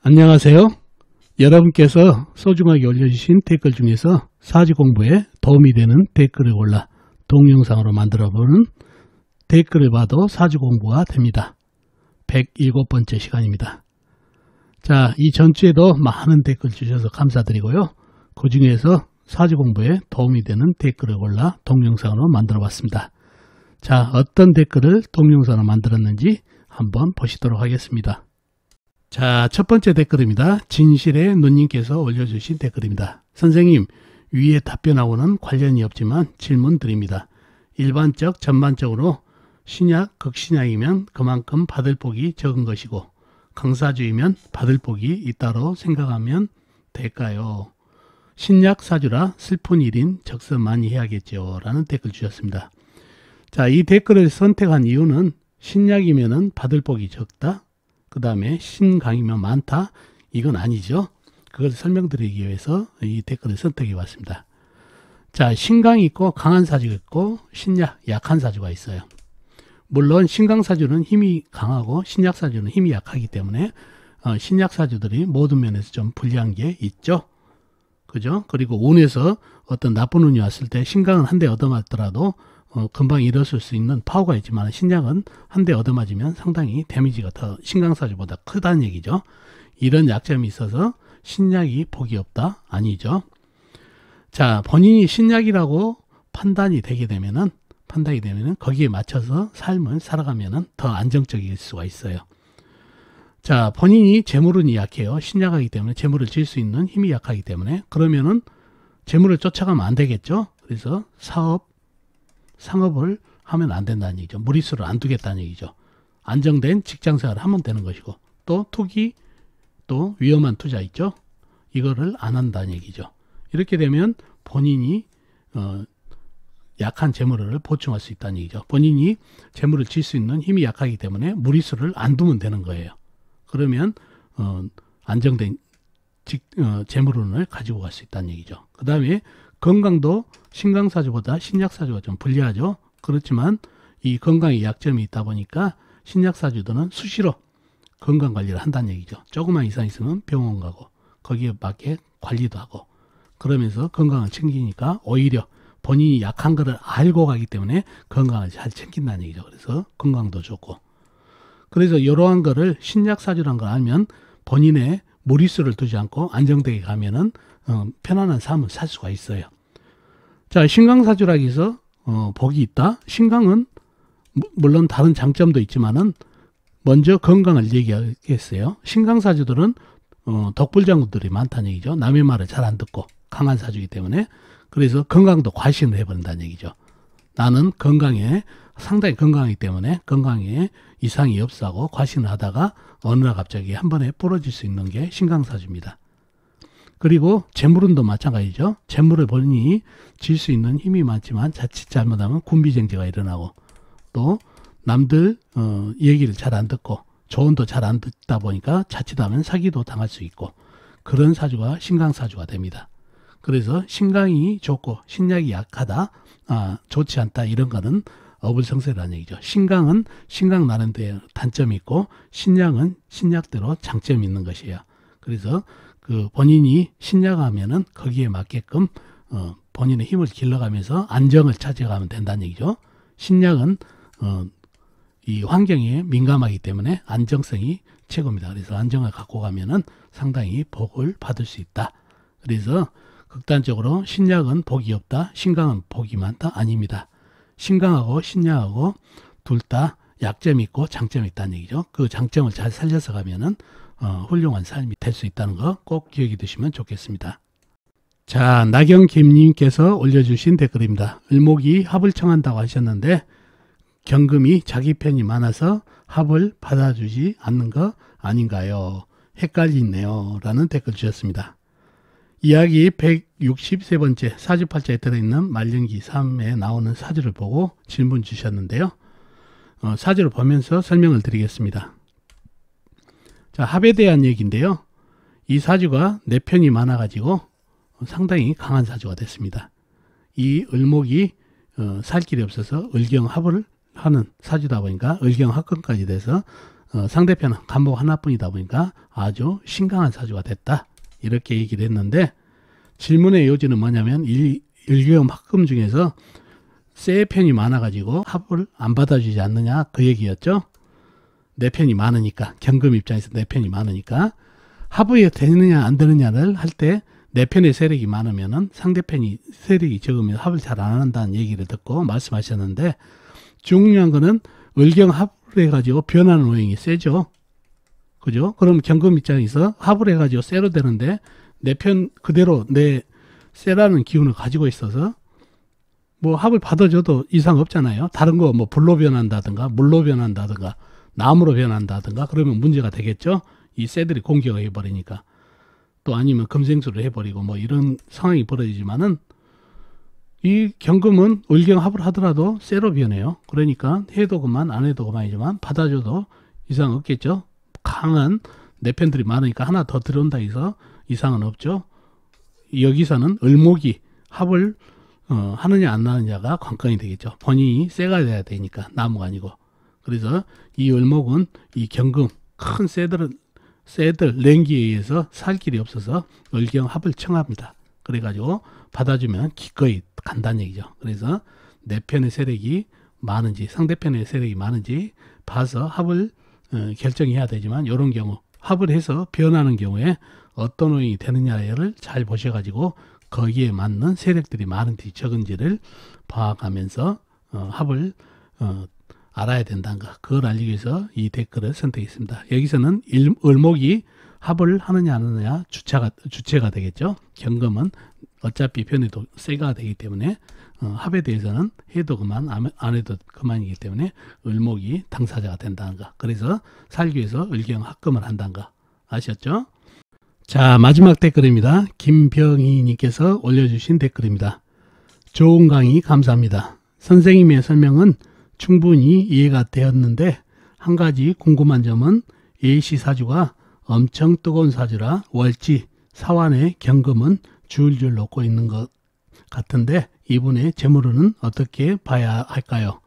안녕하세요. 여러분께서 소중하게 올려주신 댓글 중에서 사주 공부에 도움이 되는 댓글을 골라 동영상으로 만들어보는 댓글을 봐도 사주 공부가 됩니다. 107번째 시간입니다. 자, 이 전주에도 많은 댓글 주셔서 감사드리고요. 그 중에서 사주 공부에 도움이 되는 댓글을 골라 동영상으로 만들어 봤습니다. 자, 어떤 댓글을 동영상으로 만들었는지 한번 보시도록 하겠습니다. 자, 첫 번째 댓글입니다. 진실의 누님께서 올려주신 댓글입니다. 선생님, 위에 답변하고는 관련이 없지만 질문 드립니다. 일반적 전반적으로 신약, 극신약이면 그만큼 받을 복이 적은 것이고 강사주이면 받을 복이 있다고 생각하면 될까요? 신약 사주라 슬픈 일인 적선 많이 해야겠죠. 라는 댓글 주셨습니다. 자, 이 댓글을 선택한 이유는 신약이면 받을 복이 적다? 그 다음에 신강이면 많다? 이건 아니죠. 그걸 설명드리기 위해서 이 댓글을 선택해 봤습니다. 자, 신강이 있고 강한 사주가 있고 신약, 약한 사주가 있어요. 물론 신강사주는 힘이 강하고 신약사주는 힘이 약하기 때문에 신약사주들이 모든 면에서 좀 불리한 게 있죠. 그죠? 그리고 운에서 어떤 나쁜 운이 왔을 때 신강은 한 대 얻어맞더라도 금방 일어설 수 있는 파워가 있지만 신약은 한 대 얻어맞으면 상당히 데미지가 더 신강사주보다 크다는 얘기죠. 이런 약점이 있어서 신약이 복이 없다? 아니죠. 자, 본인이 신약이라고 판단이 되게 되면은 거기에 맞춰서 삶을 살아가면은 더 안정적일 수가 있어요. 자, 본인이 재물운이 약해요. 신약하기 때문에 재물을 질 수 있는 힘이 약하기 때문에 그러면은 재물을 쫓아가면 안 되겠죠. 그래서 상업을 하면 안 된다는 얘기죠. 무리수를 안 두겠다는 얘기죠. 안정된 직장생활을 하면 되는 것이고 또 투기, 또 위험한 투자 있죠. 이거를 안 한다는 얘기죠. 이렇게 되면 본인이 약한 재물을 보충할 수 있다는 얘기죠. 본인이 재물을 질 수 있는 힘이 약하기 때문에 무리수를 안 두면 되는 거예요. 그러면 안정된 재물운을 가지고 갈 수 있다는 얘기죠. 그 다음에 건강도 신강사주보다 신약사주가 좀 불리하죠. 그렇지만 이 건강에 약점이 있다 보니까 신약사주들은 수시로 건강관리를 한다는 얘기죠. 조금만 이상 있으면 병원 가고 거기에 맞게 관리도 하고 그러면서 건강을 챙기니까 오히려 본인이 약한 거를 알고 가기 때문에 건강을 잘 챙긴다는 얘기죠. 그래서 건강도 좋고 그래서 이러한 거를 신약사주라는 걸 알면 본인의 무리수를 두지 않고 안정되게 가면은 편안한 삶을 살 수가 있어요. 자, 신강사주라고 해서 복이 있다? 신강은 물론 다른 장점도 있지만은 먼저 건강을 얘기하겠어요. 신강사주들은 덕불장군들이 많다는 얘기죠. 남의 말을 잘 안 듣고 강한 사주이기 때문에 그래서 건강도 과신을 해버린다는 얘기죠. 나는 상당히 건강하기 때문에 건강에 이상이 없다고 과신을 하다가 어느 날 갑자기 한 번에 부러질 수 있는 게 신강사주입니다. 그리고 재물운도 마찬가지죠. 재물을 본인이 질 수 있는 힘이 많지만 자칫 잘못하면 군비쟁제가 일어나고 또 남들 얘기를 잘 안 듣고 조언도 잘 안 듣다 보니까 자칫하면 사기도 당할 수 있고 그런 사주가 신강사주가 됩니다. 그래서 신강이 좋고 신약이 약하다, 좋지 않다 이런 거는 어불성설이라는 얘기죠. 신강은 신강 나름대로 단점이 있고 신약은 신약대로 장점이 있는 것이에요. 그래서 그 본인이 신약하면은 거기에 맞게끔 본인의 힘을 길러가면서 안정을 찾아가면 된다는 얘기죠. 신약은 이 환경에 민감하기 때문에 안정성이 최고입니다. 그래서 안정을 갖고 가면은 상당히 복을 받을 수 있다. 그래서 극단적으로 신약은 복이 없다, 신강은 복이 많다? 아닙니다. 신강하고 신약하고 둘 다 약점이 있고 장점이 있다는 얘기죠. 그 장점을 잘 살려서 가면은 훌륭한 삶이 될 수 있다는 거 꼭 기억해 두시면 좋겠습니다. 자, 나경김님께서 올려주신 댓글입니다. 을목이 합을 청한다고 하셨는데 경금이 자기 편이 많아서 합을 받아주지 않는 거 아닌가요? 헷갈리네요. 라는 댓글 주셨습니다. 이야기 163번째 사주팔자에 들어있는 말년기 3에 나오는 사주를 보고 질문 주셨는데요. 사주를 보면서 설명을 드리겠습니다. 자, 합에 대한 얘기인데요. 이 사주가 4편이 많아가지고 상당히 강한 사주가 됐습니다. 이 을목이 살 길이 없어서 을경합을 하는 사주다 보니까 을경합건까지 돼서 상대편은 간목 하나뿐이다 보니까 아주 신강한 사주가 됐다. 이렇게 얘기를 했는데 질문의 요지는 뭐냐면 일경 합금 중에서 세 편이 많아가지고 합을 안 받아주지 않느냐 그 얘기였죠. 네 편이 많으니까 경금 입장에서 네 편이 많으니까 합이 되느냐 안 되느냐를 할 때 네 편의 세력이 많으면은 상대편이 세력이 적으면 합을 잘 안 한다는 얘기를 듣고 말씀하셨는데 중요한 거는 을경 합을 해가지고 변하는 오행이 세죠. 그죠? 그럼 경금 입장에서 합을 해가지고 세로 되는데 내 편 그대로 내 세라는 기운을 가지고 있어서 뭐 합을 받아줘도 이상 없잖아요. 다른 거 뭐 불로 변한다든가 물로 변한다든가 나무로 변한다든가 그러면 문제가 되겠죠. 이 세들이 공격을 해버리니까. 또 아니면 금생수를 해버리고 뭐 이런 상황이 벌어지지만은 이 경금은 을경합을 하더라도 세로 변해요. 그러니까 해도 그만 안 해도 그만이지만 받아줘도 이상 없겠죠. 강한 내 편들이 많으니까 하나 더 들어온다 해서 이상은 없죠. 여기서는 을목이 합을 하느냐 안 하느냐가 관건이 되겠죠. 본인이 세가 돼야 되니까 나무가 아니고. 그래서 이 을목은 이 경금 큰 새들 랭기에 의해서 살 길이 없어서 을경합을 청합니다. 그래가지고 받아주면 기꺼이 간다는 얘기죠. 그래서 내 편의 세력이 많은지 상대편의 세력이 많은지 봐서 합을 결정해야 되지만 이런 경우 합을 해서 변하는 경우에 어떤 오행이 되느냐를 잘 보셔가지고 거기에 맞는 세력들이 많은지 적은지를 봐가면서 합을 알아야 된다는 거. 그걸 알리기 위해서 이 댓글을 선택했습니다. 여기서는 을목이 합을 하느냐 안 하느냐 주체가 되겠죠. 경금은 어차피 편에도 세가 되기 때문에 합에 대해서는 해도 그만 안 해도 그만이기 때문에 을목이 당사자가 된다는 거. 그래서 살기 위해서 을경합금을 한다는 거. 아셨죠? 자, 마지막 댓글입니다. 김병희님께서 올려주신 댓글입니다. 좋은 강의 감사합니다. 선생님의 설명은 충분히 이해가 되었는데 한 가지 궁금한 점은 A씨 사주가 엄청 뜨거운 사주라 월지 사환의 경금은 줄줄 녹고 있는 것 같은데 이분의 재물운은 어떻게 봐야 할까요?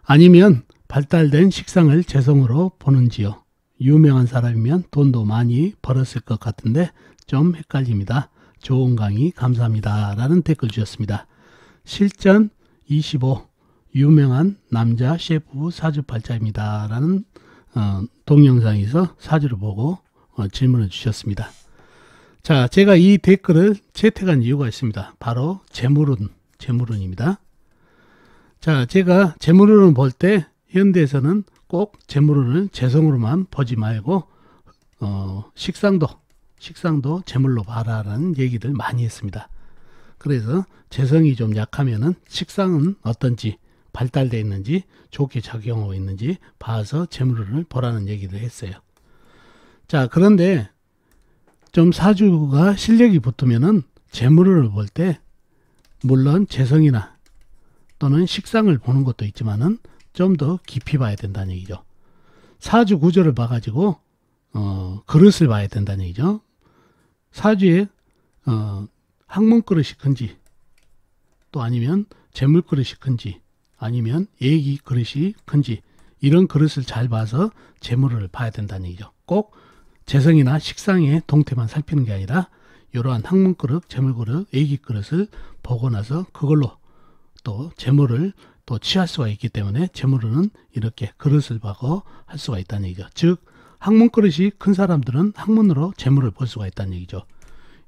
아니면 발달된 식상을 재성으로 보는지요? 유명한 사람이면 돈도 많이 벌었을 것 같은데 좀 헷갈립니다. 좋은 강의 감사합니다. 라는 댓글 주셨습니다. 실전 25 유명한 남자 셰프 사주팔자입니다. 라는 동영상에서 사주를 보고 질문을 주셨습니다. 자, 제가 이 댓글을 채택한 이유가 있습니다. 바로 재물운입니다. 자, 제가 재물운을 볼 때 현대에서는 꼭 재물운을 재성으로만 보지 말고 식상도 재물로 봐라라는 얘기를 많이 했습니다. 그래서 재성이 좀 약하면은 식상은 어떤지 발달되어 있는지 좋게 작용하고 있는지 봐서 재물운을 보라는 얘기를 했어요. 자, 그런데 좀 사주가 실력이 붙으면은 재물운을 볼 때 물론 재성이나 또는 식상을 보는 것도 있지만은 좀 더 깊이 봐야 된다는 얘기죠. 사주 구조를 봐가지고 그릇을 봐야 된다는 얘기죠. 사주에 학문 그릇이 큰지 또 아니면 재물 그릇이 큰지 아니면 애기 그릇이 큰지 이런 그릇을 잘 봐서 재물을 봐야 된다는 얘기죠. 꼭 재성이나 식상의 동태만 살피는 게 아니라 이러한 학문 그릇, 재물 그릇, 애기 그릇을 보고 나서 그걸로 또 재물을 또 취할 수가 있기 때문에 재물은 이렇게 그릇을 보고 할 수가 있다는 얘기죠. 즉 학문 그릇이 큰 사람들은 학문으로 재물을 볼 수가 있다는 얘기죠.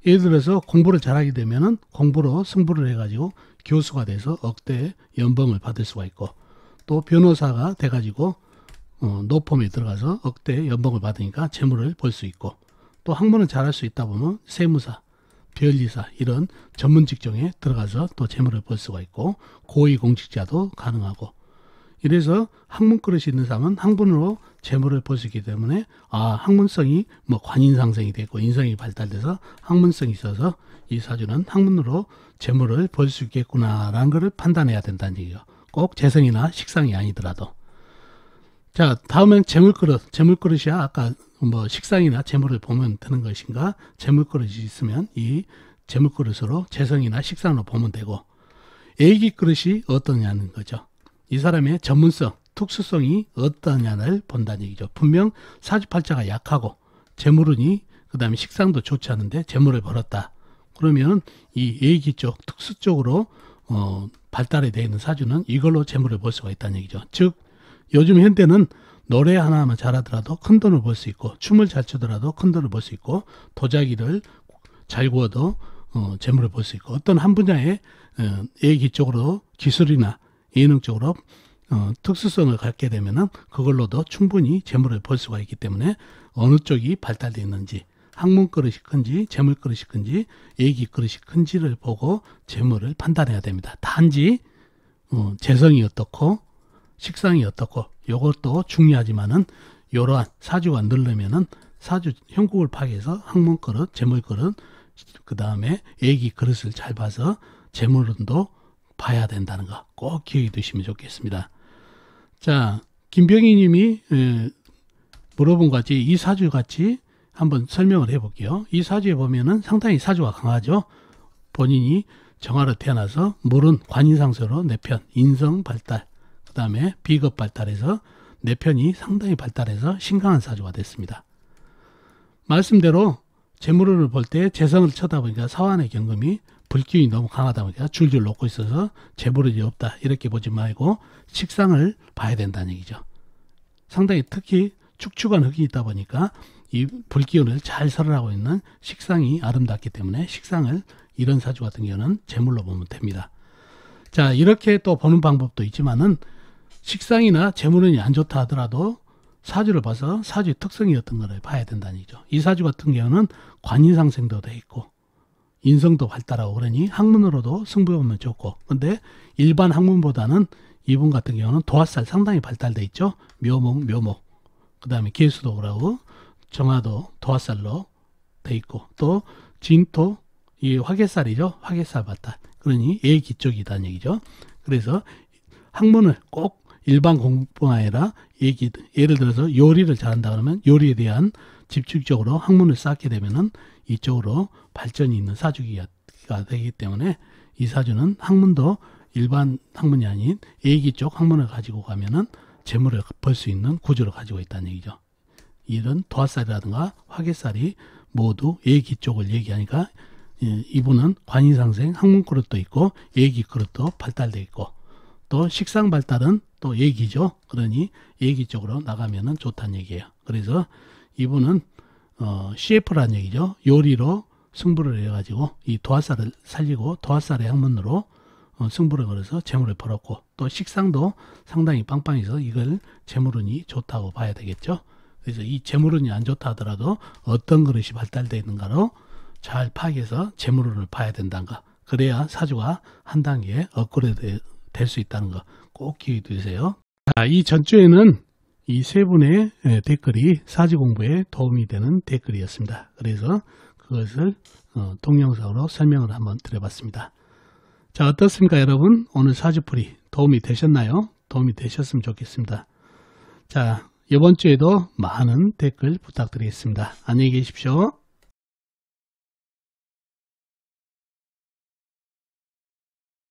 예를 들어서 공부를 잘하게 되면은 공부로 승부를 해가지고 교수가 돼서 억대 연봉을 받을 수가 있고 또 변호사가 돼가지고 노펌에 들어가서 억대 연봉을 받으니까 재물을 볼 수 있고 또 학문을 잘할 수 있다 보면 세무사, 변리사 이런 전문 직종에 들어가서 또 재물을 볼 수가 있고 고위공직자도 가능하고 이래서 학문 그릇이 있는 사람은 학문으로 재물을 볼 수 있기 때문에 학문성이 뭐 관인상생이 되고 인성이 발달돼서 학문성이 있어서 이 사주는 학문으로 재물을 볼 수 있겠구나라는 것을 판단해야 된다는 얘기죠. 꼭 재성이나 식상이 아니더라도. 자, 다음은 재물그릇. 재물그릇이야 아까 뭐 식상이나 재물을 보면 되는 것인가? 재물그릇이 있으면 이 재물그릇으로 재성이나 식상으로 보면 되고 애기 그릇이 어떠냐는 거죠. 이 사람의 전문성, 특수성이 어떠냐를 본다는 얘기죠. 분명 사주팔자가 약하고 재물운이 그 다음에 식상도 좋지 않은데 재물을 벌었다. 그러면 이 예기 쪽, 특수 쪽으로 발달이 되어 있는 사주는 이걸로 재물을 벌 수가 있다는 얘기죠. 즉 요즘 현대는 노래 하나만 잘하더라도 큰 돈을 벌 수 있고, 춤을 잘 추더라도 큰 돈을 벌 수 있고, 도자기를 잘 구워도 재물을 벌 수 있고, 어떤 한 분야의 예기 쪽으로 기술이나 예능 쪽으로 특수성을 갖게 되면은 그걸로도 충분히 재물을 벌 수가 있기 때문에 어느 쪽이 발달되어 있는지, 학문 그릇이 큰지 재물 그릇이 큰지 예기 그릇이 큰지를 보고 재물을 판단해야 됩니다. 단지 재성이 어떻고 식상이 어떻고 이것도 중요하지만은 이러한 사주가 늘려면은 사주 형국을 파괴해서 학문 그릇, 재물 그릇, 그 다음에 예기 그릇을 잘 봐서 재물운도 봐야 된다는 거 꼭 기억해 두시면 좋겠습니다. 자, 김병희 님이 물어본 것 같이 이 사주 같이 한번 설명을 해 볼게요. 이 사주에 보면은 상당히 사주가 강하죠. 본인이 정화로 태어나서 물은 관인상서로 내편, 인성 발달, 그 다음에 비겁 발달해서 내편이 상당히 발달해서 신강한 사주가 됐습니다. 말씀대로 재물운을 볼 때 재성을 쳐다보니까 사환의 경금이 불기운이 너무 강하다 보니까 줄줄 놓고 있어서 재물운이 없다 이렇게 보지 말고 식상을 봐야 된다는 얘기죠. 상당히 특히 축축한 흙이 있다 보니까 이 불기운을 잘 설하고 있는 식상이 아름답기 때문에 식상을 이런 사주 같은 경우는 재물로 보면 됩니다. 자, 이렇게 또 보는 방법도 있지만은 식상이나 재물운이 안 좋다 하더라도 사주를 봐서 사주의 특성이 어떤 거를 봐야 된다는 얘기죠. 이 사주 같은 경우는 관인상생도 돼 있고 인성도 발달하고 그러니 학문으로도 승부 보면 좋고, 근데 일반 학문보다는 이분 같은 경우는 도화살 상당히 발달돼 있죠. 묘목, 그 다음에 개수도 그러고 정화도 도화살로 돼 있고 또 진토, 이 화개살이죠. 화개살 발달. 그러니 예기 쪽이다는 얘기죠. 그래서 학문을 꼭 일반 공부뿐 아니라 예를 들어서 요리를 잘한다 그러면 요리에 대한 집중적으로 학문을 쌓게 되면은 이쪽으로 발전이 있는 사주기가 되기 때문에 이 사주는 학문도 일반 학문이 아닌 예기 쪽 학문을 가지고 가면은 재물을 벌 수 있는 구조를 가지고 있다는 얘기죠. 이런 도화살이라든가 화개살이 모두 예기 쪽을 얘기하니까 이분은 관인상생 학문 그릇도 있고 예기 그릇도 발달되어 있고 또 식상 발달은 또 예기죠. 그러니 예기 쪽으로 나가면은 좋다는 얘기예요. 그래서 이분은 CF라는 얘기죠. 요리로 승부를 해가지고 이 도화살을 살리고 도화살의 학문으로 승부를 걸어서 재물을 벌었고 또 식상도 상당히 빵빵해서 이걸 재물운이 좋다고 봐야 되겠죠. 그래서 이 재물운이 안 좋다 하더라도 어떤 그릇이 발달되어 있는가로 잘 파악해서 재물운을 봐야 된다는 거. 그래야 사주가 한 단계 업그레이드 될 수 있다는 거 꼭 기억해 두세요. 자, 이 전주에는 이 세 분의 댓글이 사주 공부에 도움이 되는 댓글이었습니다. 그래서 그것을 동영상으로 설명을 한번 드려봤습니다. 자, 어떻습니까 여러분? 오늘 사주풀이 도움이 되셨나요? 도움이 되셨으면 좋겠습니다. 자, 이번 주에도 많은 댓글 부탁드리겠습니다. 안녕히 계십시오.